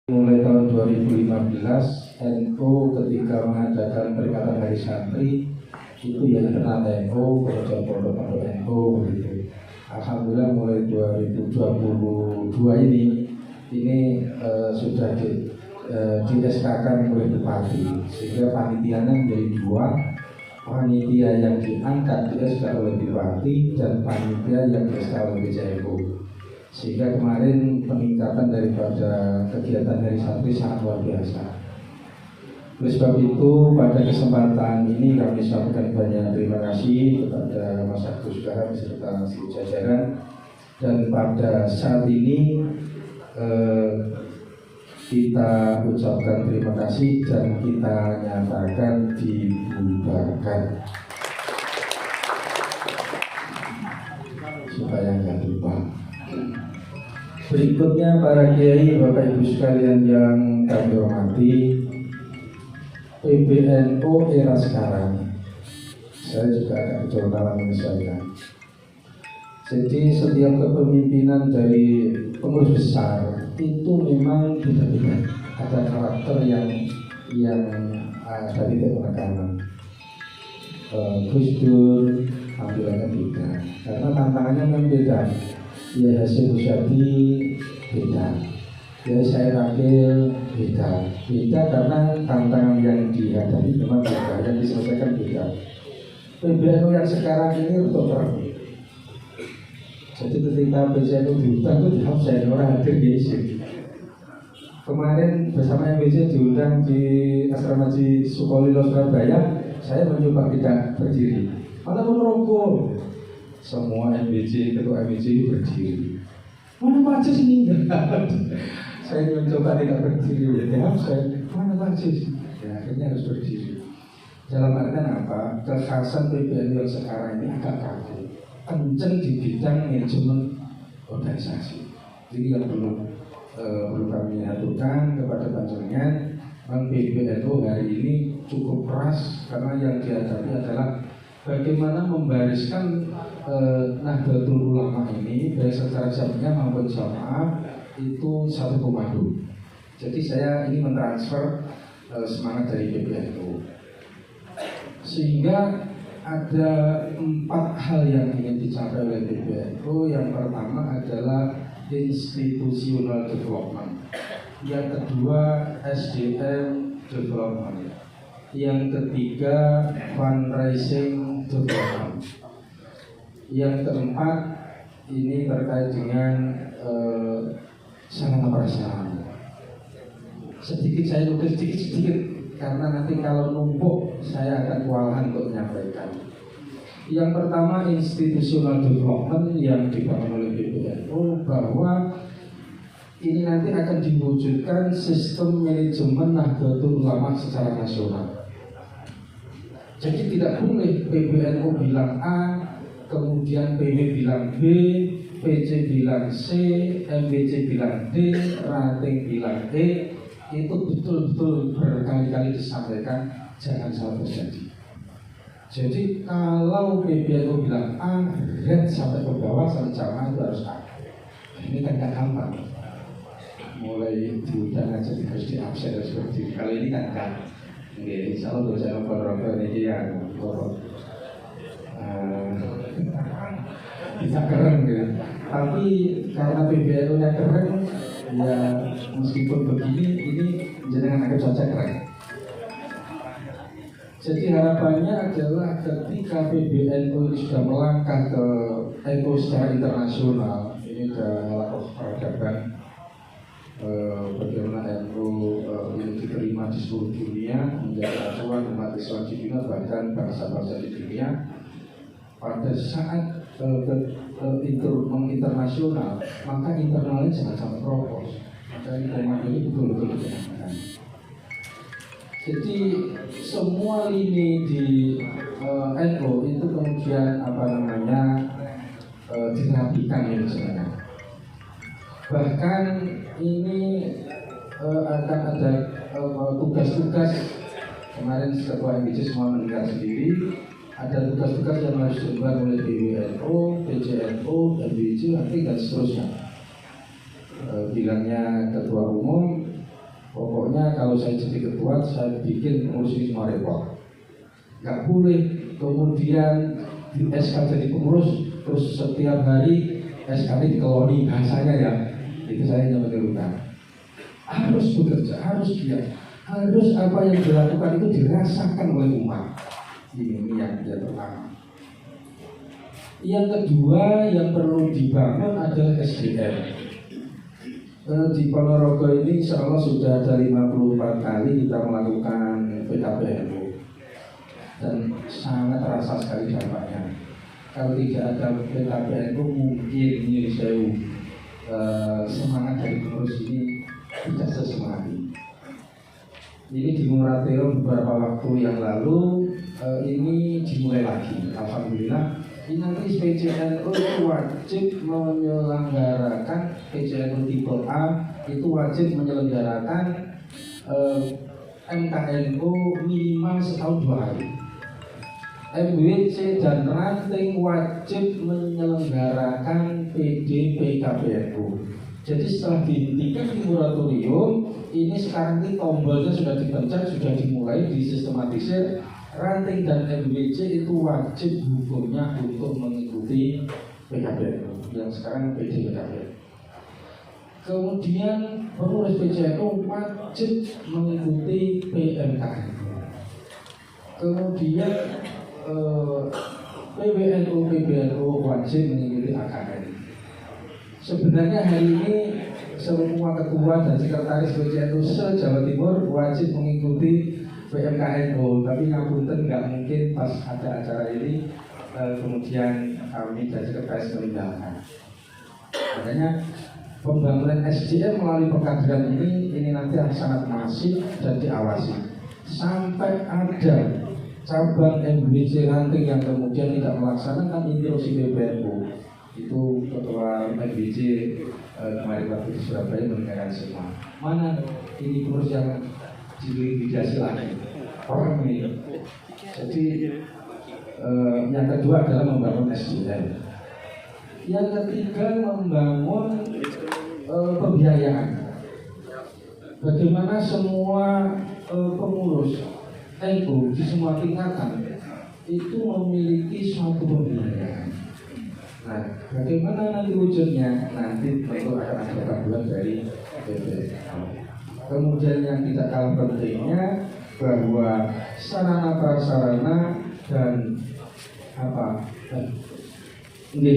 Mulai tahun 2015 NU ketika mengadakan peringatan Hari Santri itu ya internal NU, pondok-pondok NU begitu. Alhamdulillah mulai 2022 ini sudah di SK-kan oleh Bupati, sehingga panitianya menjadi dua, panitia yang diangkat di SK oleh Bupati dan panitia yang di SK oleh BCNU. Sehingga kemarin peningkatan daripada kegiatan Hari Santri sangat luar biasa. Oleh sebab itu pada kesempatan ini kami sampaikan banyak terima kasih kepada Mas Agus Kahar beserta seluruh jajaran. Dan pada saat ini kita ucapkan terima kasih dan kita nyatakan dibubarkan supaya nggak lupa. Berikutnya para kiai, bapak ibu sekalian yang kami hormati, PBNU era sekarang, saya juga agak kecolongan menyesuaikan. Jadi setiap kepemimpinan dari pengurus besar itu memang beda-beda, ada karakter yang dari penekanan. Gus Dur tampilannya beda, karena tantangannya memang beda. Ya Hasyim Muzadi beda, ya saya Rakil beda karena tantangan yang dihadapi memang beda, yang diselesaikan beda. PBNU yang sekarang ini untuk terang. Jadi ketika PBNU diundang itu saya orang hadir di sini. Kemarin bersama MBC diundang di Asrama Haji Sukolilo Surabaya, saya mencoba tidak berdiri, malah merokok. Semua MBC, ketua MBC berdiri. Mana Pak Cis ini? Saya mencoba tidak berdiri. Ya, mana Pak Cis? Ya, akhirnya harus berdiri. Dalam artian apa? Kekhasan PBNU yang sekarang ini agak kaku, kenceng di bidang manajemen organisasi. Jadi yang perlu kami aturkan kepada panjenengan, Bang PBNU hari ini cukup keras karena yang dihadapi adalah bagaimana membariskan Nahdlatul Ulama ini baik secara jamaah maupun jamaah itu satu komando. Jadi saya ini mentransfer semangat dari PBNU, sehingga ada 4 hal yang ingin dicapai oleh PBNU. Yang pertama adalah institutional development, yang kedua SDM development, yang ketiga fundraising development, yang keempat ini terkait dengan sarana prasarana. Sedikit saya tulis sedikit karena nanti kalau numpuk saya akan kewalahan untuk menyampaikan. Yang pertama institutional development yang dibangun oleh PBNU, bahwa ini nanti akan diwujudkan sistem manajemen Nahdlatul Ulama secara nasional. Jadi tidak boleh PBNU bilang A, kemudian PB bilang B, PC bilang C, MBC bilang D, Rating bilang E. Itu betul-betul berkali-kali disampaikan, jangan salah terjadi. Jadi kalau PBNU bilang A, red sampai ke bawah sampai jamaah itu harus A. Ini kan gak gampang. Mulai diundang aja harus di absen dan seperti ini. Kalau ini kan kan, insya Allah saya ngobrol ini ya bisa keren gitu. Tapi karena PBNU-nya keren, ya meskipun begini, ini jangan anggap saja keren. Jadi harapannya adalah ketika PBNU ini sudah melangkah ke NU secara internasional, ini sudah melakukan peradaban, bagaimana NU ini diterima di seluruh dunia, menjadi acuan umat Islam di dunia, bahkan bangsa-bangsa di dunia. Pada saat menginternasional, maka internalnya jangan sampai propos. Maka komando ini betul-betul dilakukan. Jadi semua lini di NU itu kemudian dirapikan ini sebenarnya. Bahkan ini akan ada tugas-tugas. Kemarin ketua MBC semua mendengar sendiri. Ada tugas-tugas yang harus diemban oleh PBNU, PCNU, MBC, nanti dan seterusnya. Bilangnya ketua umum, kalau saya jadi ketua, saya bikin pengurus ini semua repot. Nggak boleh kemudian di SK jadi pengurus, terus setiap hari SK ini dikeloni bahasanya ya. Itu saya yang menirukan. Harus bekerja, harus giat, harus apa yang dilakukan itu dirasakan oleh umat. Ini yang pertama. Yang kedua yang perlu dibangun adalah SDM. Di Ponorogo ini insya Allah sudah ada 54 kali kita melakukan PKPNU dan sangat terasa sekali dampaknya. Kalau tidak ada PKPNU mungkin ini saya semangat dari pengurus ini tidak sesemangat ini. Ini di Muratero beberapa waktu yang lalu ini dimulai lagi. Alhamdulillah. Ini nanti PCNU itu wajib menyelenggarakan PCNU tipe A itu wajib menyelenggarakan MKNU minimal setahun 2 hari. MWC dan ranting wajib menyelenggarakan PD PKPNU. Jadi setelah dihentikan di moratorium, ini sekarang ini tombolnya sudah dipencet, sudah dimulai disistematisir. Ranting dan MWC itu wajib hukumnya untuk mengikuti PKPNU yang sekarang PD PKPNU. Kemudian pengurus PCNU wajib mengikuti PMKN. Kemudian PBNU wajib mengikuti AKN. Sebenarnya hari ini semua ketua dan sekretaris PCNU se-Jawa Timur wajib mengikuti PMKNU, tapi ngapunten nggak mungkin pas ada acara ini kemudian kami dan sekretaris meninggalkan. Makanya pembangunan SDM melalui pengkaderan ini nanti sangat masif dan diawasi. Sampai ada cabang MWC ranting yang kemudian tidak melaksanakan instruksi PBNU, itu ketua MWC kemarin waktu di Surabaya mendengarkan semua. Mana ini pengurus yang dilikuidasi lagi orang ini. Jadi yang kedua adalah membangun SDM. Yang ketiga membangun pembiayaan. Bagaimana semua pengurus NU di semua tingkatan itu memiliki suatu pembiayaan. Nah, bagaimana nanti wujudnya? Nanti tentu akan ada bantuan dari PBNU. Kemudian yang tidak kalah pentingnya bahwa sarana prasarana dan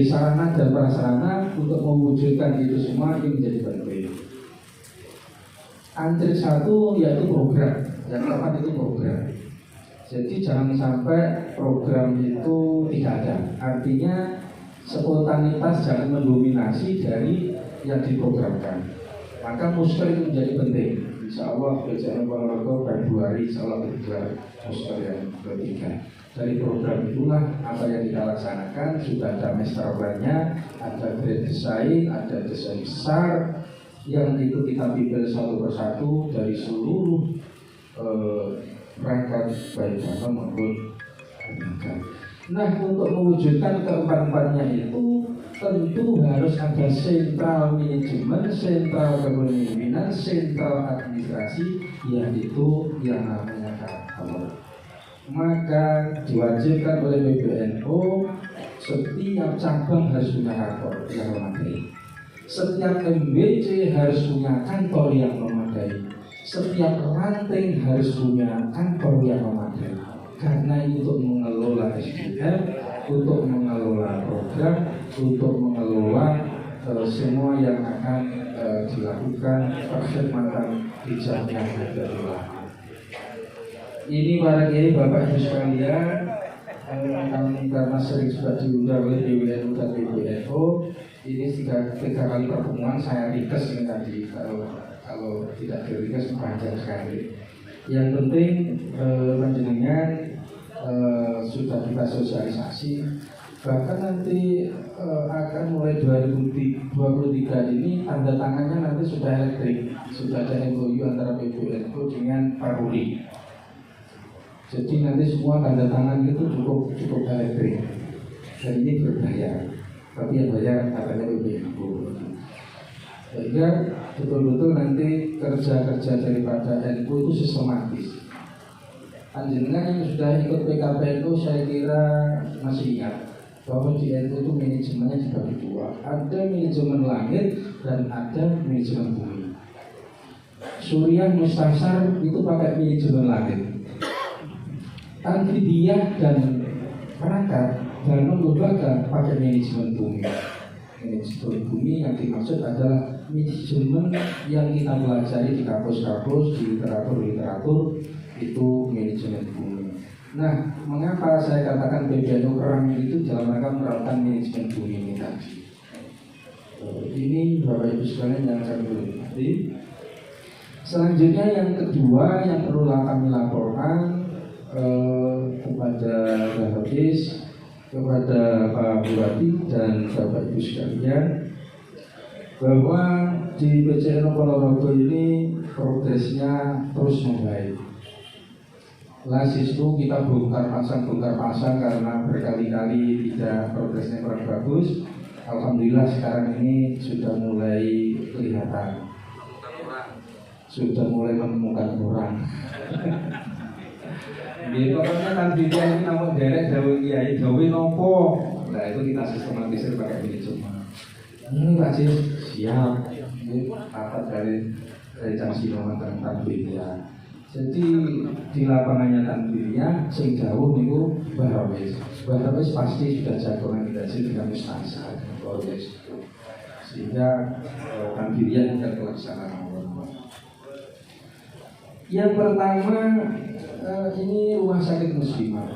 sarana dan prasarana untuk mewujudkan itu semua ini menjadi penting. Antrik satu yaitu program, yang keempat itu program. Jadi jangan sampai program itu tidak ada. Artinya spontanitas jangan mendominasi dari yang diprogramkan. Maka musker itu menjadi penting. Insya Allah PCNU Ponorogo Februari insya Allah bergelar musker yang ketiga. Dari program itulah apa yang kita laksanakan. Sudah ada master plan-nya, ada grade desain, ada desain besar yang itu kita pilih satu persatu dari seluruh perangkat baik dalam maupun lembaga. Nah, untuk mewujudkan keempat-empatnya itu tentu harus ada sentral manajemen, sentral kepemimpinan, sentral administrasi, yang itu yang namanya kantor. Maka diwajibkan oleh PBNU setiap cabang harus punya kantor yang memadai. Setiap MWC harus punya kantor yang memadai. Setiap ranting harus punya kantor yang memadai. Karena itu untuk mengelola SDM, untuk mengelola program, untuk mengelola semua yang akan dilakukan perkhidmatan di jamiah Nahdlatul Ulama. Ini barangkali Bapak Ibu sekalian, karena sering sudah diundang oleh PWNU dan PBNU, ini tiga kali pertemuan saya ringkas ini tadi. Kalau tidak diringkas panjang sekali. Yang penting panjenengan sudah kita sosialisasi, bahkan nanti akan mulai 2023 ini tanda tangannya nanti sudah elektrik, sudah ada MOU antara PBNU dengan Paruli. Jadi nanti semua tanda tangan itu cukup elektrik dan ini berbayar, tapi yang bayar katanya PBNU. Sehingga betul-betul nanti kerja-kerja daripada NU itu sistematis. Panjenengan yang sudah ikut PKPNU saya kira masih ingat bahwa di NU itu manajemennya dibagi dua, ada manajemen langit dan ada manajemen bumi. Suriah Mustasar itu pakai manajemen langit, Al-Fidiyah dan perangkat dan lembaga pakai manajemen bumi. Manajemen bumi yang dimaksud adalah manajemen yang kita pelajari di kampus-kampus, di literatur itu manajemen bumi. Nah, mengapa saya katakan PBNU Kerang itu dalam rangka menerapkan manajemen bumi ini tadi? Ini Bapak Ibu sekalian yang kami hormati. Selanjutnya yang kedua yang perlu kami laporkan kepada Mbak Hafiz, kepada Pak Bupati dan Bapak Ibu sekalian, bahwa di PCNU Ponorogo ini progresnya terus membaik. Lasistu kita bongkar pasang karena berkali-kali tidak progresnya kurang bagus. Alhamdulillah sekarang ini sudah mulai kelihatan, sudah mulai menemukan orang. Jadi pokoknya tanpa ini namun derek dawe kiai dawe nopo. Nah itu kita sistematisir pakai manajemen. Ini Pak Cis siap. Ini rapat dari Cangsino tentang tanbidiyah. Jadi di lapangannya tanbidiyah sing jauh niku Mbah Hafiz pasti sudah jagoan kita sih dengan Mustasar. Sehingga tanbidiyah akan terlaksana. Yang pertama ini rumah sakit muslimah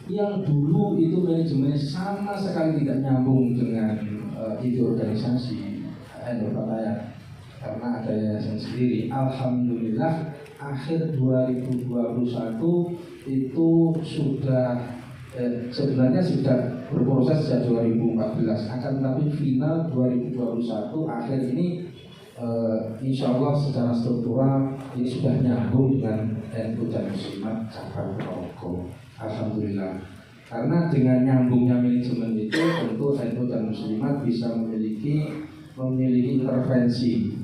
yang dulu itu manajemennya sama sekali tidak nyambung dengan ide organisasi NU Fatayat karena ada yayasan sendiri. Alhamdulillah akhir 2021 itu sudah sebenarnya sudah berproses sejak 2014, akan tetapi final 2021 akhir ini insya Allah secara struktural ini sudah nyambung dengan NU dan Muslimat cabang Ponorogo. Alhamdulillah. Karena dengan nyambungnya manajemen itu tentu NU dan Muslimat bisa memiliki intervensi,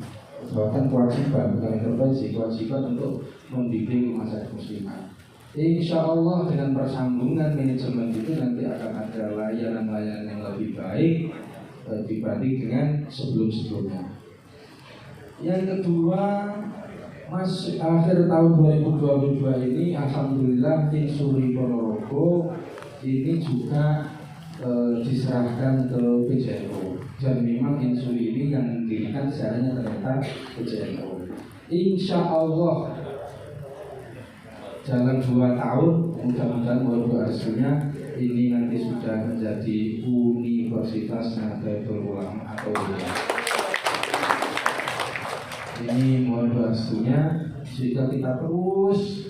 bahkan kewajiban, bukan intervensi, kewajiban untuk membimbing rumah sakit Muslimat. Insya Allah dengan persambungan manajemen itu nanti akan ada layanan-layanan yang lebih baik dibanding dengan sebelum-sebelumnya. Yang kedua, akhir tahun 2022 ini alhamdulillah Insuri Ponorogo ini juga diserahkan ke PCNU, dan memang Insuri ini yang mendirikan sejarahnya ternyata PCNU. Insya Allah dalam 2 tahun mudah-mudahan mohon restunya ini nanti sudah menjadi Universitas Nahdlatul Ulama atau ini mohon restunya sehingga kita terus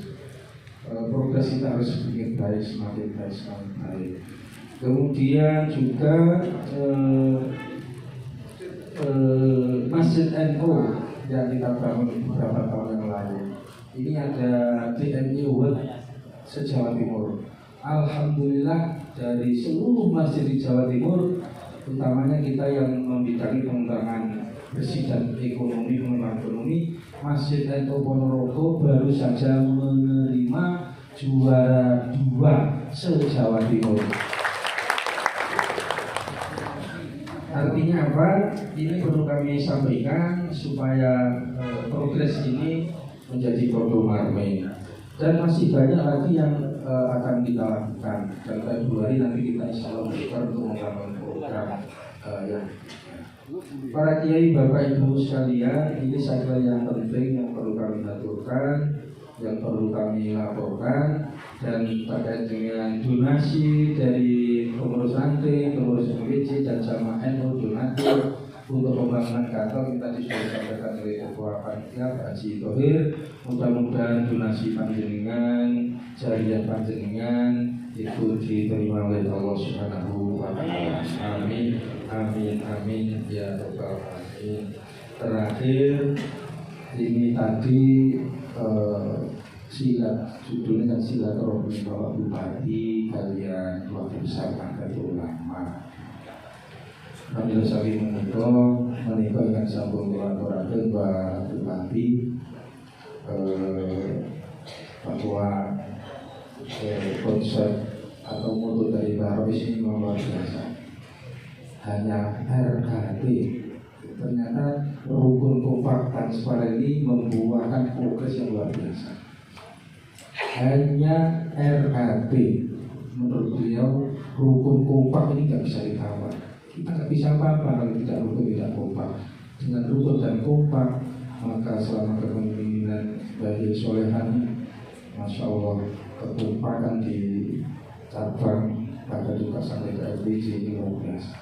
progres kita harus semakin baik. Kemudian juga Masjid NU yang kita bangun beberapa tahun yang lalu. Ini ada DMI World se-Jawa Timur. Alhamdulillah dari seluruh masjid di Jawa Timur, utamanya kita yang membidangi pengembangan bersih dan pengembangan ekonomi, Masjid NU Ponorogo baru saja menerima juara 2 se-Jawa Timur. Artinya apa? Ini perlu kami sampaikan supaya progres ini menjadi produk marme. Dan masih banyak lagi yang akan kita lakukan. Dan Februari nanti kita insya Allah untuk membangun program yang para kiai, bapak ibu sekalian, ini saya kira yang penting yang perlu kami aturkan, yang perlu kami laporkan, dan terkait dengan donasi dari pengurus santri, pengurus MPC dan jamaah NU donatur untuk pembangunan kantor kita sudah disampaikan oleh Ketua Panitia Pak Haji Thohir. Mudah-mudahan donasi panjenengan, jariah panjenengan itu diterima oleh Allah Subhanahu wa Ta'ala. Amin, amin, amin ya rabbal alamin. Terakhir ini tadi judulnya silaturahmi Bapak Bupati kalian keluarga besar Nahdlatul Ulama. Alhamdulillah saking menika menika ingkang sampun kula aturaken Pak Bupati bahwa konsep atau moto dari Barois ini luar biasa. Hanya RKT, ternyata rukun kompak transparan ini membuahkan progres yang luar biasa. Hanya RKT, menurut beliau rukun kompak ini nggak bisa ditawar. Kita nggak bisa apa-apa kalau tidak rukun tidak kompak. Dengan rukun dan kompak, maka selama kepemimpinan Bayi Solehan, Masya Allah, kekompakan di cabang pada juga sampai ke LPG ini luar biasa.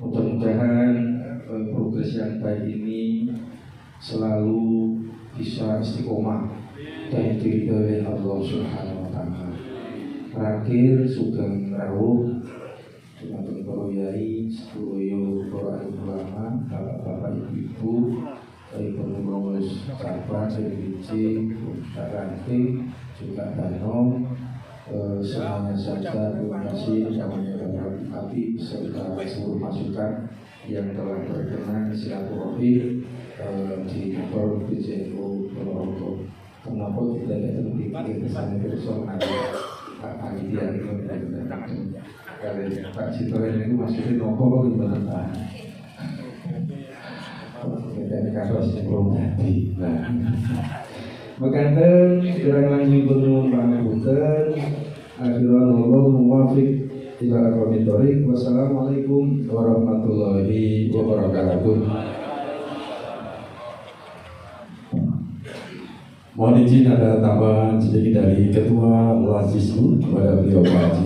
Mudah-mudahan progres yang baik ini selalu bisa istiqomah dan diridhoi Allah Subhanahu wa Ta'ala. Terakhir Sugeng Rawuh dengan para yai, sedaya para ulama, bapak-bapak, ibu-ibu, dari pengurus cabang, DPC, ranting, juga Danau, semuanya saja terima kasih kepada Bupati serta seluruh masukan yang telah berkenan silaturahmi di kantor PJNU Ponorogo. Kenapa tidak ada terpikir kesana personal Pak Panitia itu kalau Pak Citoren itu maksudnya nopo gimana Pak? Kita ini kasus yang belum hati. Makanan kurang lanjut penuh pangapunten. Akhirul Allah muwafiq ila aqwamit thoriq. Wassalamualaikum warahmatullahi wabarakatuh. Mohon izin ada tambahan sedikit dari Ketua Lazismu kepada beliau Pak Haji